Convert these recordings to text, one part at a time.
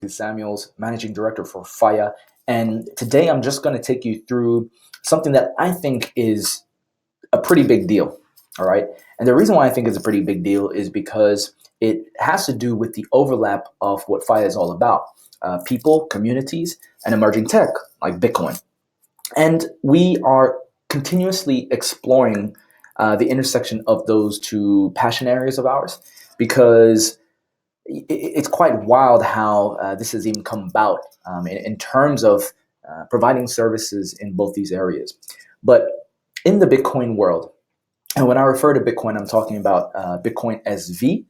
Samuels, Managing Director for FIA. And today I'm just going to take you through something that I think is a pretty big deal. All right. And the reason why I think it's a pretty big deal is because it has to do with the overlap of what FIA is all about. People, communities, and emerging tech like Bitcoin. And we are continuously exploring the intersection of those two passion areas of ours, because it's quite wild how this has even come about in terms of providing services in both these areas. But in the Bitcoin world, and when I refer to Bitcoin, I'm talking about Bitcoin SV.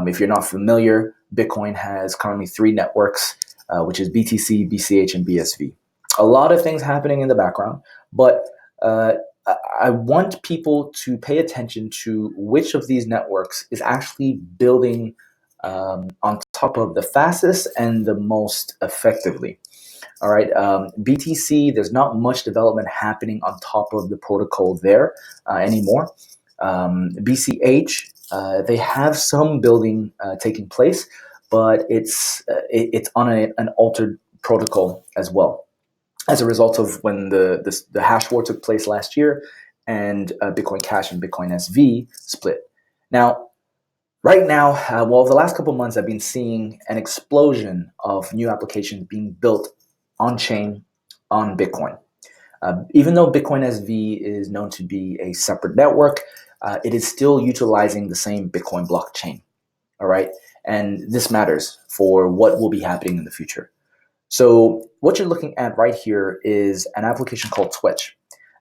If you're not familiar, Bitcoin has currently 3 networks, which is BTC, BCH, and BSV. A lot of things happening in the background, but I want people to pay attention to which of these networks is actually building on top of the fastest and the most effectively. All right, BTC, there's not much development happening on top of the protocol there anymore. BCH, they have some building taking place, but it's on an altered protocol as well, as a result of when the hash war took place last year and Bitcoin Cash and Bitcoin SV split. Now, right now, the last couple of months, I've been seeing an explosion of new applications being built on-chain on Bitcoin. Even though Bitcoin SV is known to be a separate network, it is still utilizing the same Bitcoin blockchain. All right, and this matters for what will be happening in the future. So what you're looking at right here is an application called Twetch.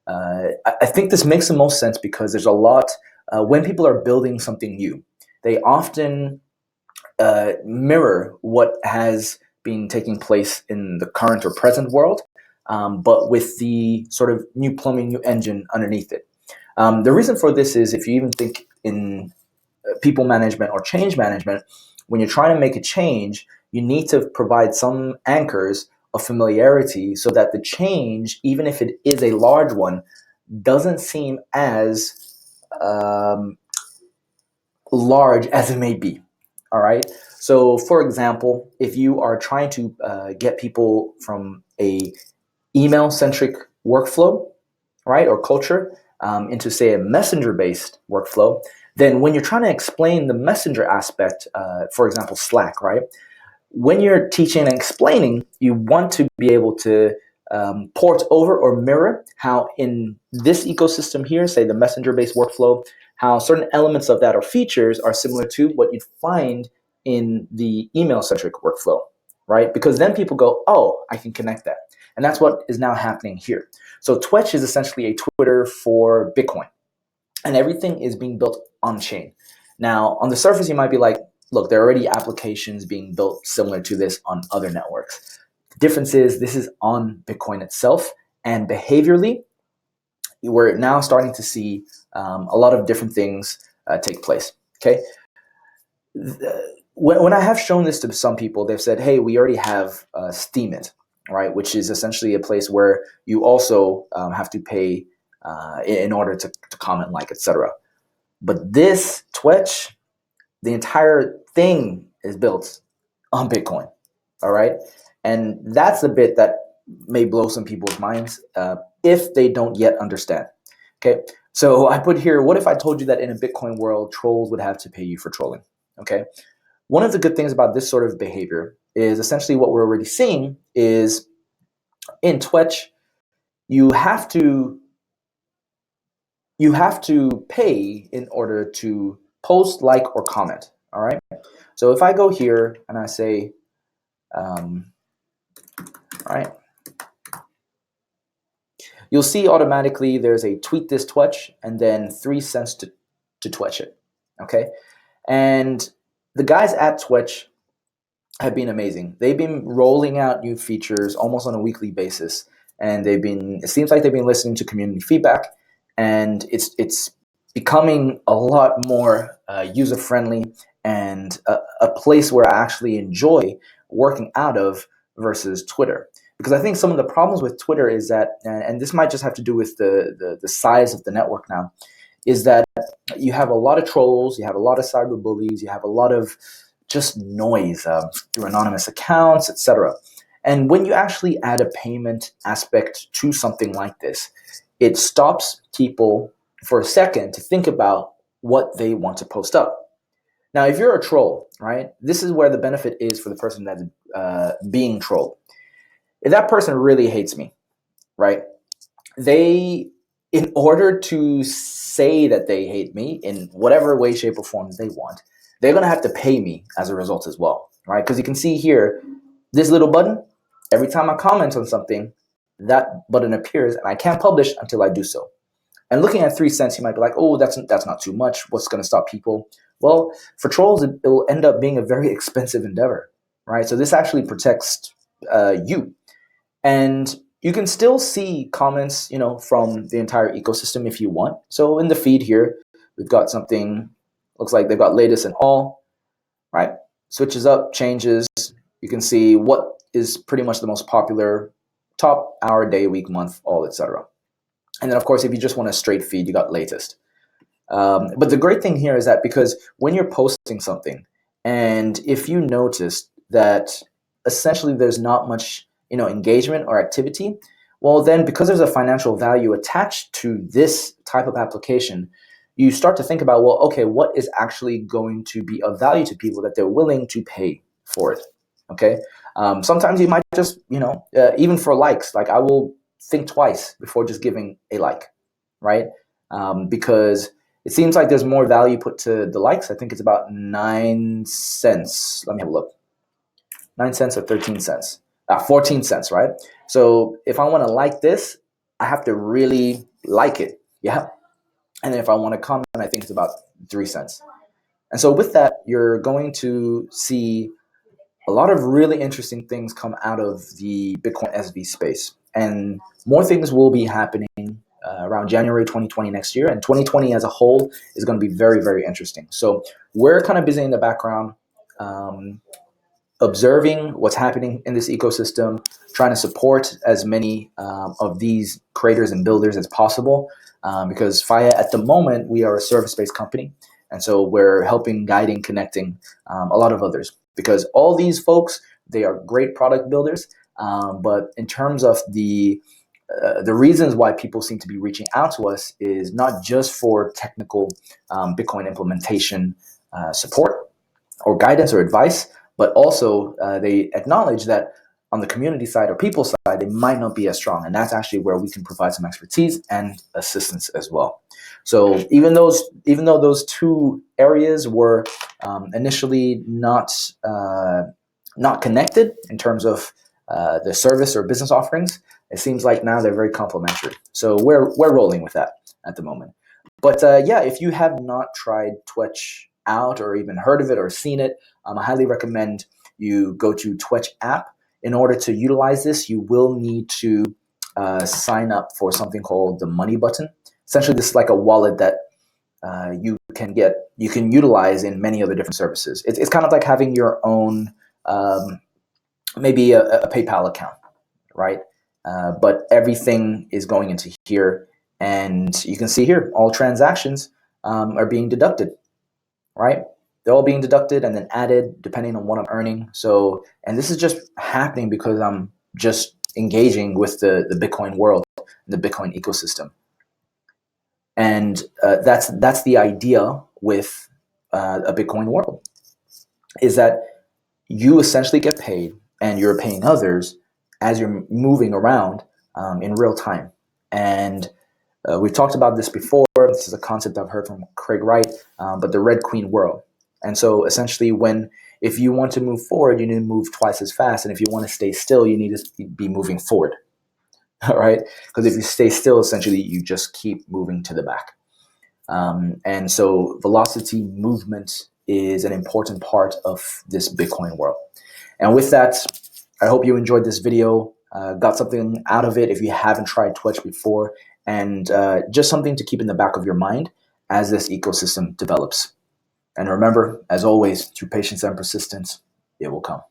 I think this makes the most sense because there's a lot, when people are building something new, they often mirror what has been taking place in the current or present world, but with the sort of new plumbing, new engine underneath it. The reason for this is, if you even think in people management or change management, when you're trying to make a change, you need to provide some anchors of familiarity so that the change, even if it is a large one, doesn't seem as large as it may be. All right. So, for example, if you are trying to get people from a email-centric workflow, right, or culture into, say, a messenger-based workflow, then when you're trying to explain the messenger aspect, for example, Slack, right? When you're teaching and explaining, you want to be able to port over or mirror how in this ecosystem here, say the messenger-based workflow, how certain elements of that or features are similar to what you'd find in the email-centric workflow, right? Because then people go, oh, I can connect that. And that's what is now happening here. So Twetch is essentially a Twitter for Bitcoin, and everything is being built on-chain. Now, on the surface, you might be like, look, there are already applications being built similar to this on other networks. The difference is this is on Bitcoin itself, and behaviorally, we're now starting to see a lot of different things take place, okay? When I have shown this to some people, they've said, hey, we already have Steemit, right, which is essentially a place where you also have to pay in order to comment, like, etc. But this Twetch, the entire thing is built on Bitcoin, all right? And that's the bit that may blow some people's minds if they don't yet understand, okay? So I put here, what if I told you that in a Bitcoin world, trolls would have to pay you for trolling, okay? One of the good things about this sort of behavior is essentially what we're already seeing is in Twetch, you have to pay in order to post, like, or comment, all right? So if I go here and I say, all right, you'll see automatically there's a tweet this Twetch and then 3 cents to Twetch it, okay? And the guys at Twetch have been amazing. They've been rolling out new features almost on a weekly basis, and it seems like they've been listening to community feedback, and it's becoming a lot more user-friendly and a place where I actually enjoy working out of versus Twitter. Because I think some of the problems with Twitter is that, and this might just have to do with the size of the network now, is that you have a lot of trolls, you have a lot of cyberbullies, you have a lot of just noise through anonymous accounts, etc. And when you actually add a payment aspect to something like this, it stops people for a second to think about what they want to post up. Now, if you're a troll, right, this is where the benefit is for the person that's being trolled. If that person really hates me, right, they, in order to say that they hate me in whatever way, shape, or form they want, they're going to have to pay me as a result as well, right? Because you can see here, this little button, every time I comment on something, that button appears, and I can't publish until I do so. And looking at 3 cents, you might be like, oh, that's not too much. What's going to stop people? Well, for trolls, it will end up being a very expensive endeavor, right? So this actually protects you. And you can still see comments, from the entire ecosystem if you want. So in the feed here, we've got something, looks like they've got latest and all, right? Switches up, changes. You can see what is pretty much the most popular, top, hour, day, week, month, all, etc. And then, of course, if you just want a straight feed, you got latest. But the great thing here is that because when you're posting something, and if you notice that essentially there's not much engagement or activity, well, then because there's a financial value attached to this type of application, you start to think about, well, okay, what is actually going to be of value to people that they're willing to pay for it? Okay. Sometimes you might just, even for likes, like I will think twice before just giving a like, right? Because it seems like there's more value put to the likes. I think it's about 9 cents. Let me have a look. 9 cents or 13 cents. 14 cents, right? So if I want to like this, I have to really like it. Yeah. And then if I want to comment, I think it's about 3 cents. And so with that, you're going to see a lot of really interesting things come out of the Bitcoin SV space. And more things will be happening around January 2020 next year. And 2020 as a whole is going to be very, very interesting. So we're kind of busy in the background, observing what's happening in this ecosystem, trying to support as many of these creators and builders as possible. Because Faya, at the moment, we are a service-based company. And so we're helping, guiding, connecting a lot of others. Because all these folks, they are great product builders. But in terms of the reasons why people seem to be reaching out to us is not just for technical Bitcoin implementation support or guidance or advice, but also they acknowledge that on the community side or people side, they might not be as strong. And that's actually where we can provide some expertise and assistance as well. So even though those two areas were initially not connected in terms of the service or business offerings, it seems like now they're very complementary. So we're rolling with that at the moment. But yeah, if you have not tried Twetch out or even heard of it or seen it, I highly recommend you go to Twetch app. In order to utilize this, you will need to sign up for something called the money button. Essentially, this is like a wallet that you can utilize in many other different services. It's kind of like having your own maybe a PayPal account, right? But everything is going into here, and you can see here all transactions are being deducted, right? They're all being deducted and then added depending on what I'm earning. So, and this is just happening because I'm just engaging with the Bitcoin world, the Bitcoin ecosystem. And that's the idea with a Bitcoin world, is that you essentially get paid and you're paying others as you're moving around in real time. And we've talked about this before. This is a concept I've heard from Craig Wright, but the Red Queen world. And so essentially if you want to move forward, you need to move twice as fast. And if you want to stay still, you need to be moving forward. All right? Because if you stay still, essentially you just keep moving to the back. And so velocity movement is an important part of this Bitcoin world. And with that, I hope you enjoyed this video, got something out of it if you haven't tried Twitch before, and just something to keep in the back of your mind as this ecosystem develops. And remember, as always, through patience and persistence, it will come.